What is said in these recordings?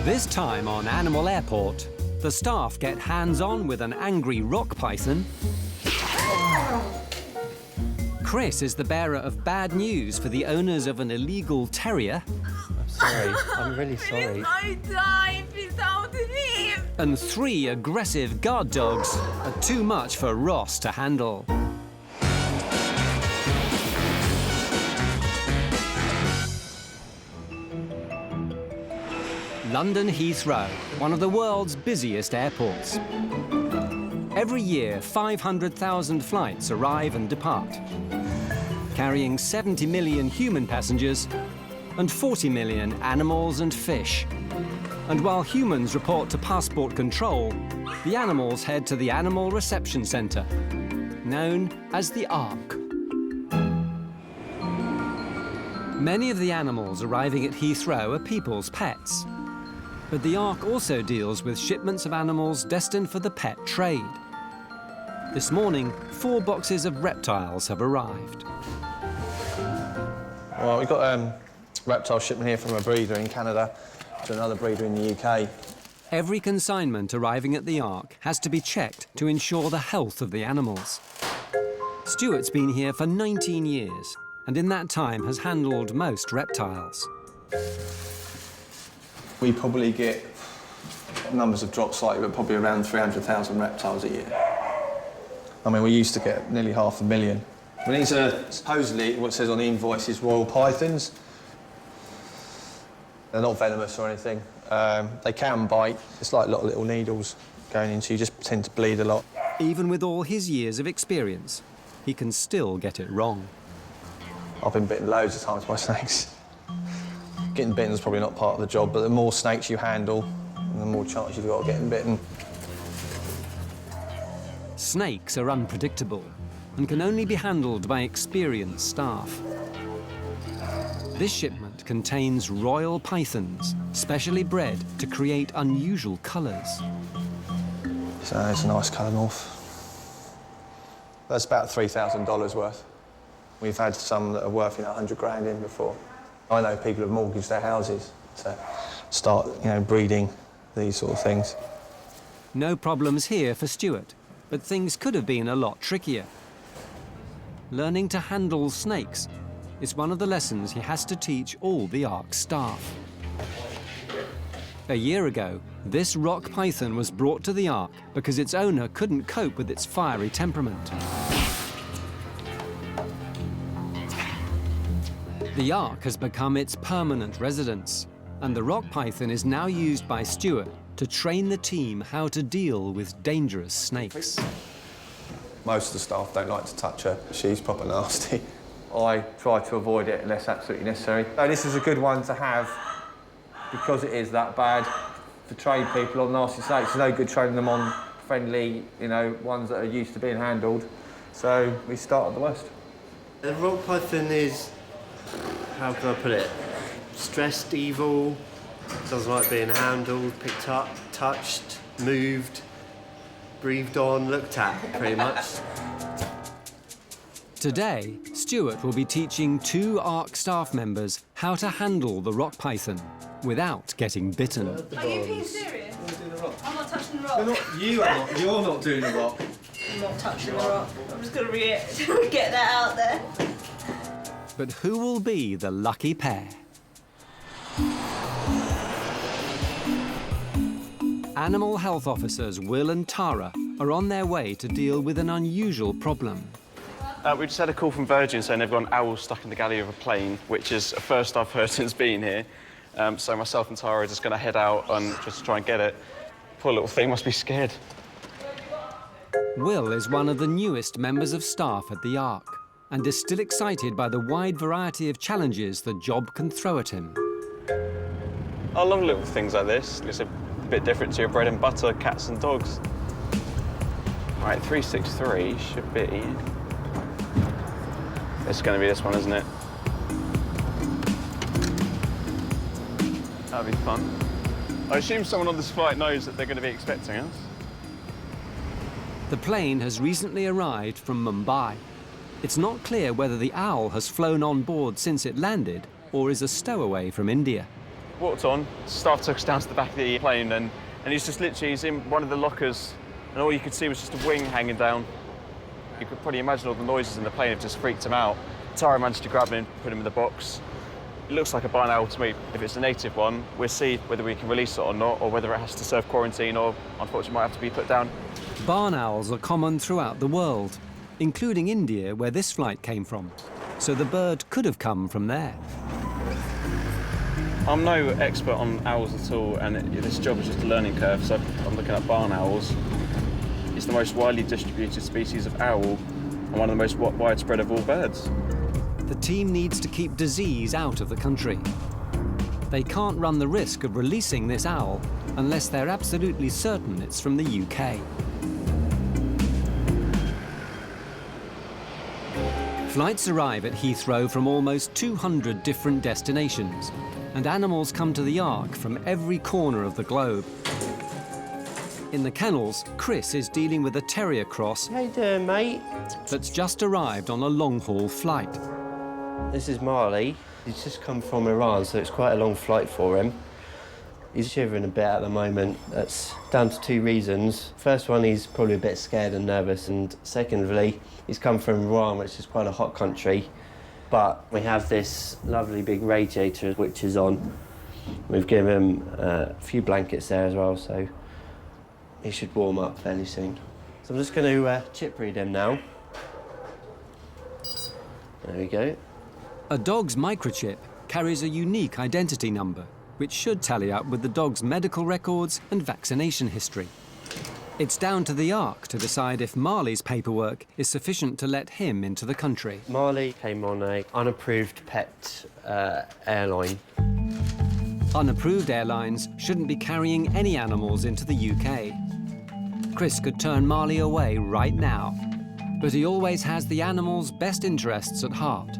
This time on Animal Airport, the staff get hands-on with an angry rock python. Chris is the bearer of bad news for the owners of an illegal terrier. I'm sorry. I'm really sorry. Please don't die. Please don't leave. And 3 aggressive guard dogs are too much for Ross to handle. London Heathrow, one of the world's busiest airports. Every year, 500,000 flights arrive and depart, carrying 70 million human passengers and 40 million animals and fish. And while humans report to passport control, the animals head to the Animal Reception Centre, known as the Ark. Many of the animals arriving at Heathrow are people's pets. But the Ark also deals with shipments of animals destined for the pet trade. This morning, 4 boxes of reptiles have arrived. Well, we've got a reptile shipment here from a breeder in Canada to another breeder in the UK. Every consignment arriving at the Ark has to be checked to ensure the health of the animals. Stuart's been here for 19 years, and in that time has handled most reptiles. We probably get, numbers have dropped slightly, but probably around 300,000 reptiles a year. I mean, we used to get nearly 500,000. I mean, these are supposedly, what it says on the invoice is royal pythons. They're not venomous or anything. They can bite. It's like a lot of little needles going into you, just tend to bleed a lot. Even with all his years of experience, he can still get it wrong. I've been bitten loads of times by snakes. Getting bitten is probably not part of the job, but the more snakes you handle, the more chance you've got of getting bitten. Snakes are unpredictable and can only be handled by experienced staff. This shipment contains royal pythons, specially bred to create unusual colours. So it's a nice colour morph. That's about $3,000 worth. We've had some that are worth 100 grand in before. I know people have mortgaged their houses to start, breeding these sort of things. No problems here for Stuart, but things could have been a lot trickier. Learning to handle snakes is one of the lessons he has to teach all the Ark staff. A year ago, this rock python was brought to the Ark because its owner couldn't cope with its fiery temperament. The Ark has become its permanent residence, and the rock python is now used by Stuart to train the team how to deal with dangerous snakes. Most of the staff don't like to touch her. She's proper nasty. I try to avoid it unless absolutely necessary. So this is a good one to have because it is that bad to train people on nasty snakes. There's no good training them on friendly, ones that are used to being handled. So we start at the worst. The rock python is, how can I put it, stressed, evil, doesn't like being handled, picked up, touched, moved, breathed on, looked at, pretty much. Today, Stuart will be teaching 2 Ark staff members how to handle the rock python without getting bitten. Are you being serious? I'm not touching the rock. You're not doing the rock. I'm not touching the rock. I'm just going to get that out there. But who will be the lucky pair? Animal health officers Will and Tara are on their way to deal with an unusual problem. We just had a call from Virgin saying they've got an owl stuck in the galley of a plane, which is a first I've heard since being here. So myself and Tara are just going to head out and just try and get it. Poor little thing must be scared. Will is one of the newest members of staff at the Ark and is still excited by the wide variety of challenges the job can throw at him. I love little things like this. It's a bit different to your bread and butter cats and dogs. Right, 363 should be... It's going to be this one, isn't it? That'll be fun. I assume someone on this flight knows that they're going to be expecting us. The plane has recently arrived from Mumbai. It's not clear whether the owl has flown on board since it landed or is a stowaway from India. walked on, staff took us down to the back of the plane, and he's in one of the lockers, and all you could see was just a wing hanging down. You could probably imagine all the noises in the plane have just freaked him out. Tara managed to grab him and put him in the box. It looks like a barn owl to me. If it's a native one, we'll see whether we can release it or not, or whether it has to serve quarantine, or unfortunately might have to be put down. Barn owls are common throughout the world, including India, where this flight came from. So the bird could have come from there. I'm no expert on owls at all, and this job is just a learning curve, so I'm looking at barn owls. It's the most widely distributed species of owl, and one of the most widespread of all birds. The team needs to keep disease out of the country. They can't run the risk of releasing this owl unless they're absolutely certain it's from the UK. Flights arrive at Heathrow from almost 200 different destinations, and animals come to the Ark from every corner of the globe. In the kennels, Chris is dealing with a Terrier Cross How you doing, mate? that's just arrived on a long-haul flight. This is Marley. He's just come from Iran, so it's quite a long flight for him. He's shivering a bit at the moment. That's down to two reasons. First one, he's probably a bit scared and nervous, and secondly, he's come from Iran, which is quite a hot country. But we have this lovely big radiator which is on. We've given him a few blankets there as well, so he should warm up fairly soon. So I'm just going to chip breed him now. There we go. A dog's microchip carries a unique identity number, which should tally up with the dog's medical records and vaccination history. It's down to the Ark to decide if Marley's paperwork is sufficient to let him into the country. Marley came on an unapproved pet airline. Unapproved airlines shouldn't be carrying any animals into the UK. Chris could turn Marley away right now, but he always has the animal's best interests at heart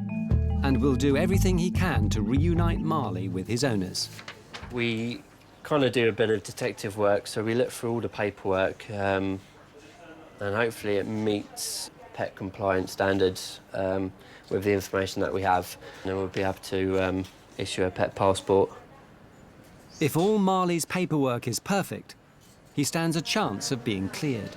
and will do everything he can to reunite Marley with his owners. We kind of do a bit of detective work, so we look through all the paperwork and hopefully it meets pet compliance standards with the information that we have, and then we'll be able to issue a pet passport. If all Marley's paperwork is perfect, he stands a chance of being cleared.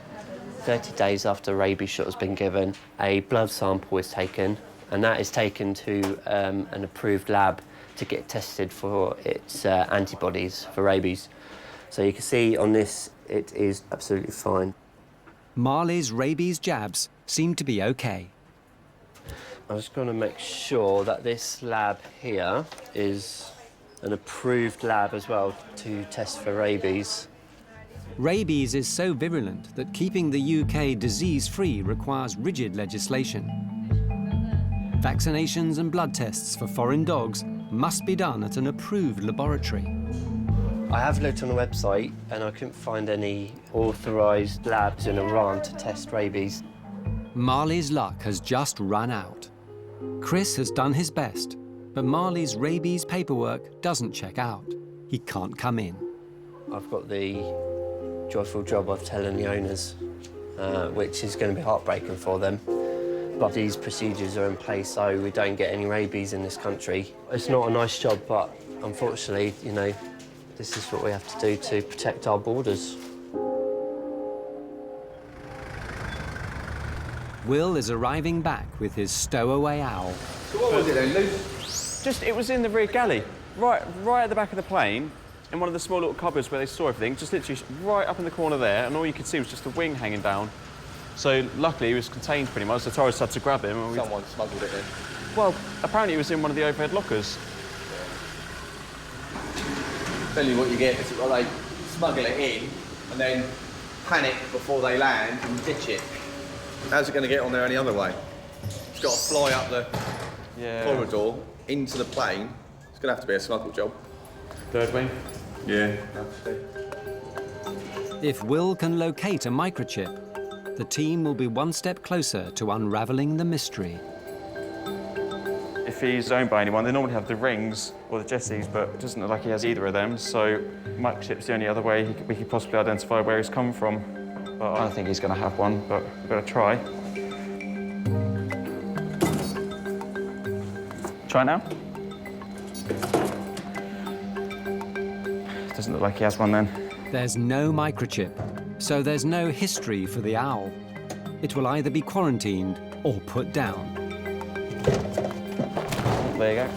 30 days after a rabies shot has been given, a blood sample is taken, and that is taken to an approved lab to get tested for its antibodies for rabies. So you can see on this, it is absolutely fine. Marley's rabies jabs seem to be okay. I'm just going to make sure that this lab here is an approved lab as well to test for rabies. Rabies is so virulent that keeping the UK disease-free requires rigid legislation. Vaccinations and blood tests for foreign dogs must be done at an approved laboratory. I have looked on the website and I couldn't find any authorised labs in Iran to test rabies. Marley's luck has just run out. Chris has done his best, but Marley's rabies paperwork doesn't check out. He can't come in. I've got the joyful job of telling the owners, which is going to be heartbreaking for them. But these procedures are in place so we don't get any rabies in this country. It's not a nice job, but unfortunately, you know, this is what we have to do to protect our borders. Will is arriving back with his stowaway owl. So what was it then, Luke? It was in the rear galley, right at the back of the plane, in one of the small little cupboards where they store everything, just literally right up in the corner there, and all you could see was just a wing hanging down. So luckily he was contained pretty much, so Torres had to grab him. And Someone smuggled it in. Well, apparently he was in one of the overhead lockers. Tell you what you get is that they smuggle it in and then panic before they land and ditch it. How's it going to get on there any other way? It's got to fly up the corridor into the plane. It's going to have to be a smuggle job. Third wing? Yeah. If Will can locate a microchip, the team will be one step closer to unravelling the mystery. If he's owned by anyone, they normally have the rings or the Jessies, but it doesn't look like he has either of them, so microchip's the only other way we could possibly identify where he's come from. But I don't think he's going to have one, but we've got to try. Try now? Doesn't look like he has one then. There's no microchip, so there's no history for the owl. It will either be quarantined or put down. There you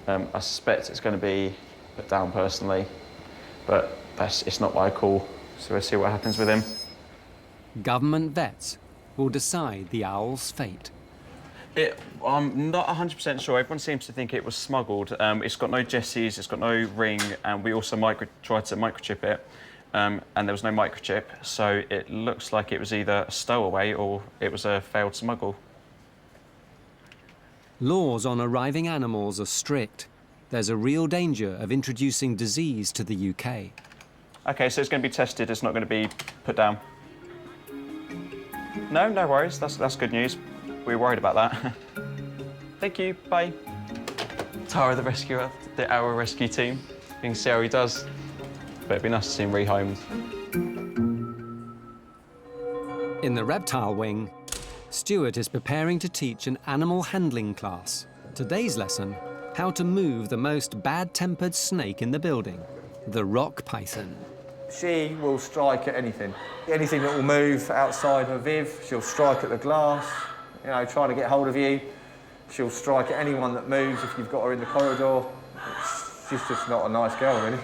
go. I suspect it's going to be put down personally, but it's not my call, so we'll see what happens with him. Government vets will decide the owl's fate. I'm not 100% sure. Everyone seems to think it was smuggled. It's got no jesses, it's got no ring, and we also tried to microchip it, and there was no microchip, so it looks like it was either a stowaway or it was a failed smuggle. Laws on arriving animals are strict. There's a real danger of introducing disease to the UK. OK, so it's going to be tested, it's not going to be put down. No worries, that's good news. We were worried about that. Thank you, bye. Tara, the rescuer, the owl rescue team. You can see how he does. But it'd be nice to see him rehomed. In the reptile wing, Stuart is preparing to teach an animal handling class. Today's lesson, how to move the most bad-tempered snake in the building, the rock python. She will strike at anything. Anything that will move outside her viv, she'll strike at the glass, you know, trying to get hold of you. She'll strike at anyone that moves if you've got her in the corridor. She's just not a nice girl, really.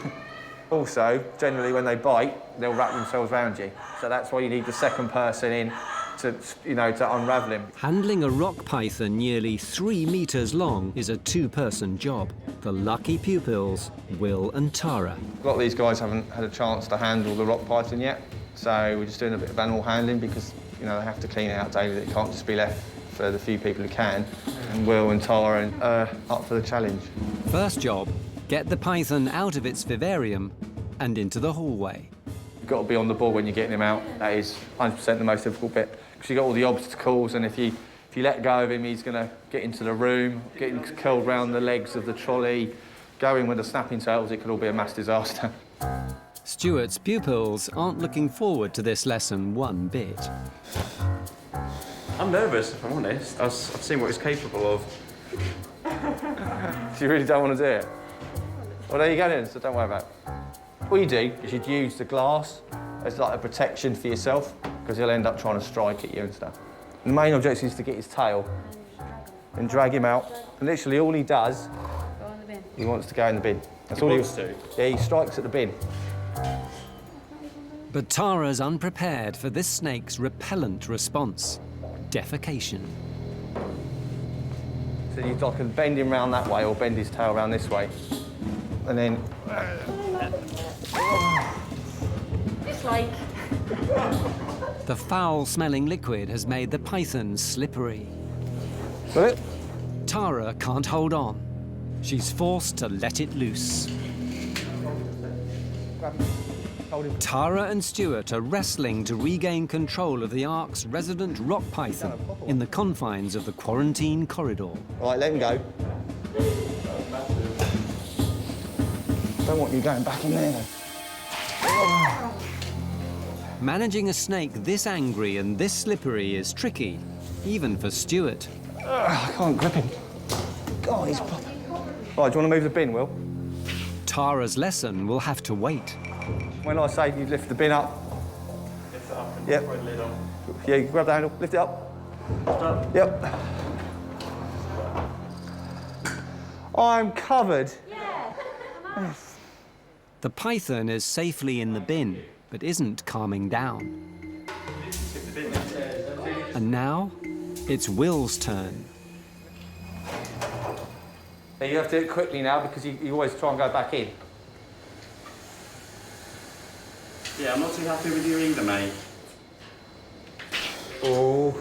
Also, generally when they bite, they'll wrap themselves around you. So that's why you need the second person in to, you know, to unravel him. Handling a rock python nearly 3 meters long is a two-person job. The lucky pupils, Will and Tara. A lot of these guys haven't had a chance to handle the rock python yet, so we're just doing a bit of animal handling because, you know, they have to clean it out daily. It can't just be left for the few people who can. And Will and Tara are up for the challenge. First job, get the python out of its vivarium and into the hallway. You've got to be on the ball when you're getting him out. That is 100% the most difficult bit, because you've got all the obstacles, and if you let go of him, he's going to get into the room, getting curled round the legs of the trolley, going with the snapping tails. It could all be a mass disaster. Stuart's pupils aren't looking forward to this lesson one bit. I'm nervous, if I'm honest. I've seen what he's capable of. So you really don't want to do it? Well, there you go then, so don't worry about it. What you do is you'd use the glass as like a protection for yourself, because he'll end up trying to strike at you and stuff. And the main objective is to get his tail and drag him out. And literally all he does, he wants to go in the bin. That's all he wants to. Yeah, he strikes at the bin. But Tara's unprepared for this snake's repellent response, defecation. So you can bend him round that way or bend his tail round this way. And then... It's like... The foul-smelling liquid has made the python slippery. Got it? Tara can't hold on. She's forced to let it loose. Hold him. Tara and Stuart are wrestling to regain control of the Ark's resident rock python in the confines of the quarantine corridor. All right, let him go. Don't want you going back in there. Managing a snake this angry and this slippery is tricky, even for Stuart. I can't grip him. God, he's proper. Right, do you want to move the bin, Will? Tara's lesson will have to wait. When I say you lift the bin up. Lift it up and Yep. throw the lid on. Yeah, you grab the handle, lift it up. Yep. I'm covered. The python is safely in the bin, but isn't calming down. And now, it's Will's turn. You have to do it quickly now because you always try and go back in. Yeah, I'm not too happy with you either, mate. Oh,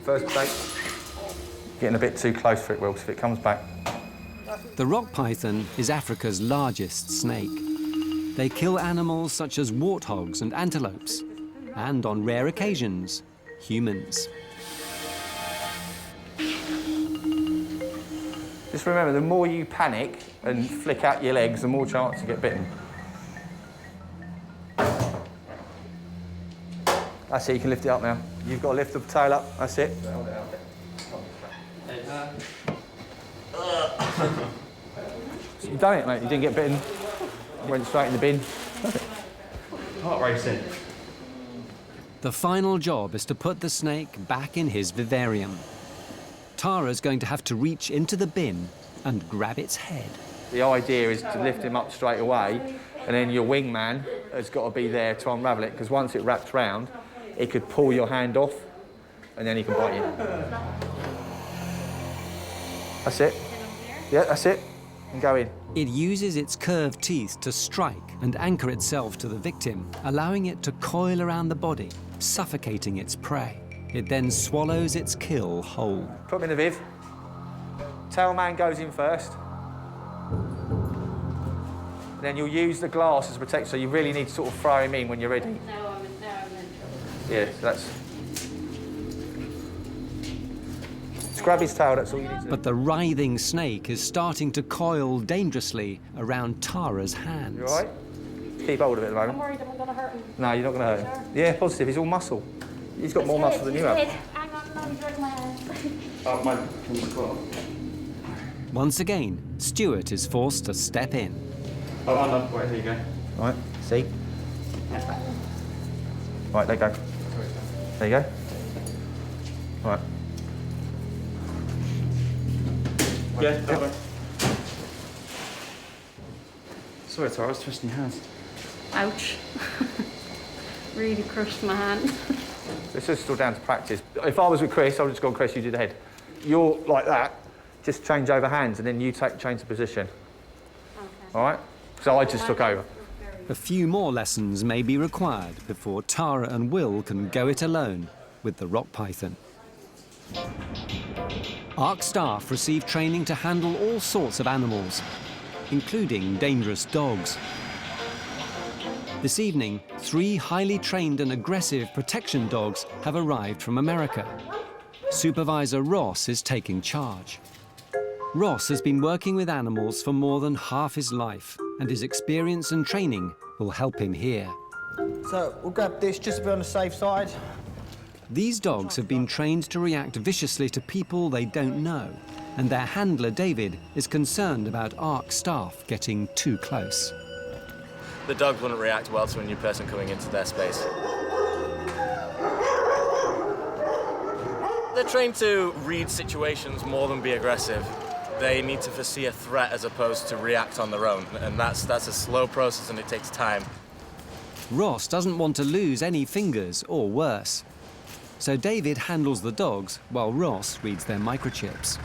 first mistake. Getting a bit too close for it, Will, so if it comes back. The rock python is Africa's largest snake. They kill animals such as warthogs and antelopes, and on rare occasions, humans. Just remember, the more you panic and flick out your legs, the more chance you get bitten. That's it, you can lift it up now. You've got to lift the tail up, that's it. You've done it, mate. You didn't get bitten. Went straight in the bin. Heart racing. The final job is to put the snake back in his vivarium. Tara's going to have to reach into the bin and grab its head. The idea is to lift him up straight away, and then your wingman has got to be there to unravel it, because once it wraps round, it could pull your hand off, and then he can bite you. That's it. Yeah, that's it. And go in. It uses its curved teeth to strike and anchor itself to the victim, allowing it to coil around the body, suffocating its prey. It then swallows its kill whole. Put him in the viv. Tail man goes in first. Then you'll use the glass as a protector, so you really need to sort of throw him in when you're ready. No, I'm in trouble. Yeah, so that's... Just grab his tail, that's all you need to do. But the writhing snake is starting to coil dangerously around Tara's hands. You all right? Keep hold of it at the moment. I'm worried I'm going to hurt him. No, you're not going to hurt him. Yeah, positive, he's all muscle. He's got more muscle than you have. Hang on, no, he's right in my hand. Oh, mine comes across. Once again, Stuart is forced to step in. Oh, I love. Wait, here you go. All right, see? Right, there you go. There you go. All right. Yeah, that way. Sorry, Tara, I was twisting your hands. Ouch. Really crushed my hand. This is still down to practice. If I was with Chris, I would just go, Chris, you do the head. You're like that, just change over hands, and then you change the position. Okay. All right? So I just took over. A few more lessons may be required before Tara and Will can go it alone with the rock python. ARC staff receive training to handle all sorts of animals, including dangerous dogs. This evening, 3 highly trained and aggressive protection dogs have arrived from America. Supervisor Ross is taking charge. Ross has been working with animals for more than half his life, and his experience and training will help him here. So we'll grab this just to be on the safe side. These dogs have been trained to react viciously to people they don't know, and their handler, David, is concerned about ARC staff getting too close. The dogs wouldn't react well to a new person coming into their space. They're trained to read situations more than be aggressive. They need to foresee a threat as opposed to react on their own, and that's a slow process and it takes time. Ross doesn't want to lose any fingers or worse. So David handles the dogs while Ross reads their microchips.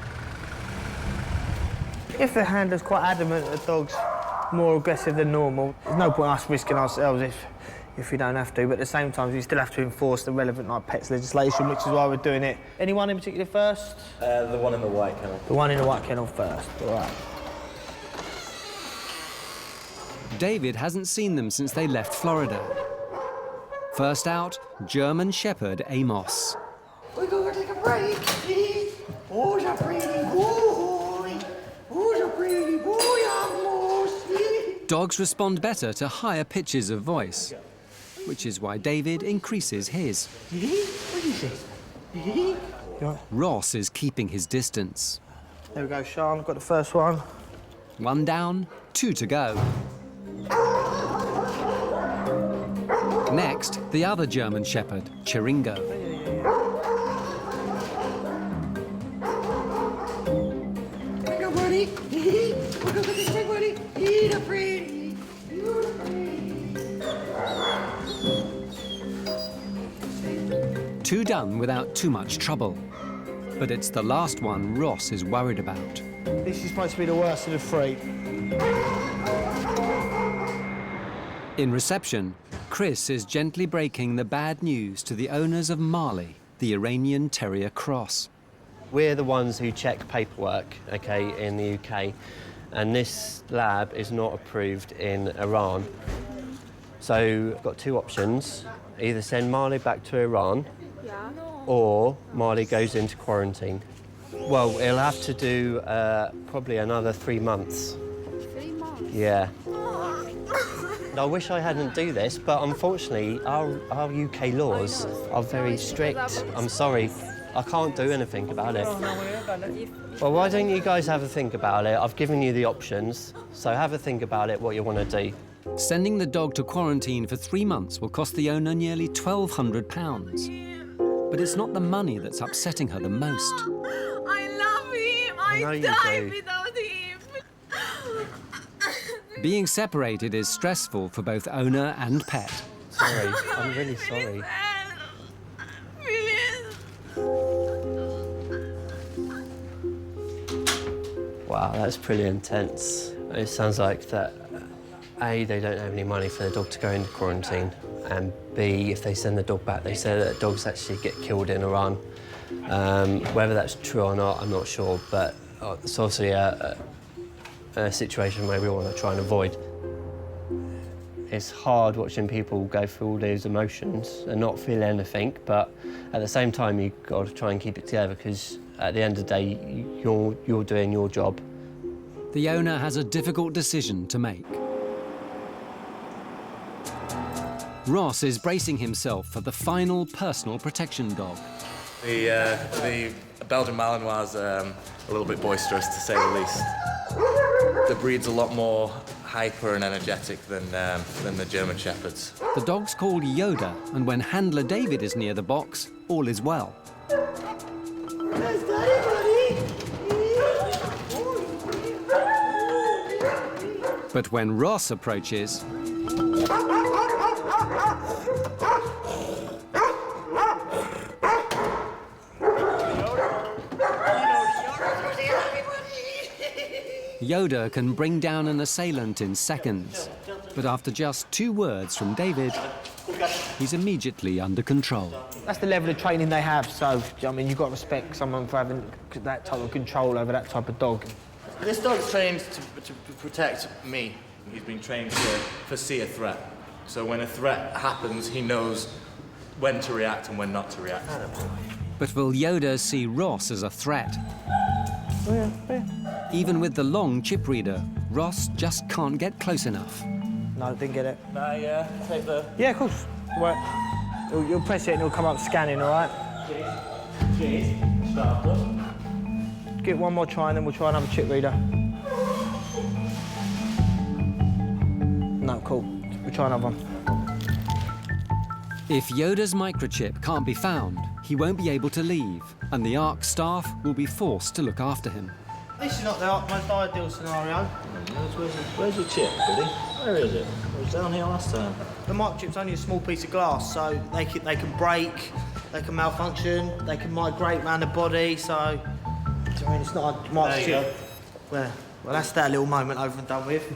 If the handler's quite adamant that the dog's more aggressive than normal, there's no point us risking ourselves if we don't have to, but at the same time, we still have to enforce the relevant pets legislation, which is why we're doing it. Anyone in particular first? The one in the white kennel. The one in the white kennel first, all right. David hasn't seen them since they left Florida. First out, German Shepherd Amos. We're going to take a break. Who's a pretty boy? Who's a pretty boy, Amos? Dogs respond better to higher pitches of voice, which is why David increases his. What is it? Ross is keeping his distance. There we go, Sean, got the first one. 1 down, 2 to go. Next, the other German Shepherd, Chiringo. Here you go, buddy. We're going to this way, buddy. Eat a pretty. You're pretty. 2 done without too much trouble. But it's the last one Ross is worried about. This is supposed to be the worst of the 3. In reception, Chris is gently breaking the bad news to the owners of Marley, the Iranian Terrier Cross. We're the ones who check paperwork, okay, in the UK, and this lab is not approved in Iran. So we've got 2 options: either send Marley back to Iran, or Marley goes into quarantine. Well, he'll have to do probably another 3 months. 3 months? Yeah. I wish I hadn't do this, but unfortunately, our UK laws are very strict. I'm sorry. I can't do anything about it. Oh, no, we're gonna... Well, why don't you guys have a think about it? I've given you the options, so have a think about it, what you want to do. Sending the dog to quarantine for 3 months will cost the owner nearly £1,200. But it's not the money that's upsetting her the most. I love him. I know I you die do. without him. Being separated is stressful for both owner and pet. Sorry, I'm really sorry. Wow, that's pretty intense. It sounds like that, A, they don't have any money for the dog to go into quarantine, and B, if they send the dog back, they say that dogs actually get killed in Iran. Whether that's true or not, I'm not sure, but it's obviously a situation where we want to try and avoid. It's hard watching people go through all these emotions and not feel anything, but at the same time, you've got to try and keep it together, because at the end of the day, you're doing your job. The owner has a difficult decision to make. Ross is bracing himself for the final personal protection dog. The Belgian Malinois is a little bit boisterous, to say the least. The breed's a lot more hyper and energetic than the German Shepherds. The dog's called Yoda, and when handler David is near the box, all is well. Where's Daddy, buddy? But when Ross approaches, Yoda can bring down an assailant in seconds. But after just 2 words from David, he's immediately under control. That's the level of training they have, so, I mean, you've got to respect someone for having that type of control over that type of dog. This dog's trained to protect me. He's been trained to foresee a threat. So when a threat happens, he knows when to react and when not to react. But will Yoda see Ross as a threat? Even with the long chip reader, Ross just can't get close enough. No, didn't get it. Take the... Yeah, of course. Right. You'll press it and it'll come up scanning, all right? Cheese. Start up. Give it one more try and then we'll try another chip reader. No, cool. We'll try another one. If Yoda's microchip can't be found, he won't be able to leave, and the ARC staff will be forced to look after him. This is not the most ideal scenario. Where's your chip, buddy? Where is it? It was down here last time. The microchip's only a small piece of glass, so they can break, they can malfunction, they can migrate around the body, so... I mean, it's not a microchip. Where? Well, that's that little moment over and done with.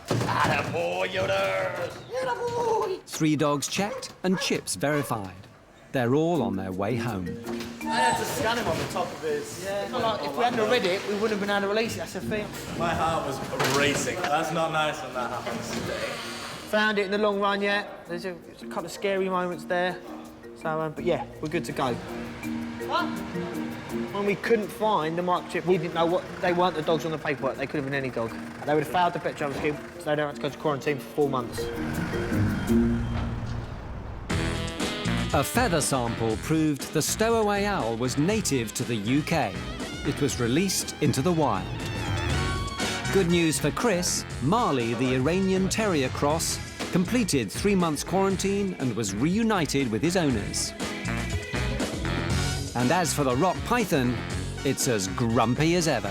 Attaboy, Yoda! 3 dogs checked and chips verified. They're all on their way home. I had to scan him on the top of his... Yeah, not like if we hadn't read it, we wouldn't have been able to release it, that's the thing. My heart was racing. That's not nice when that happens. Found it in the long run, yeah. There's a couple of scary moments there. So, but yeah, we're good to go. What? When we couldn't find the microchip, we didn't know what... They weren't the dogs on the paperwork, they could have been any dog. They would have failed the pet travel scheme, so they don't have to go to quarantine for 4 months. A feather sample proved the stowaway owl was native to the UK. It was released into the wild. Good news for Chris, Marley, the Iranian Terrier Cross, completed 3 months quarantine and was reunited with his owners. And as for the rock python, it's as grumpy as ever.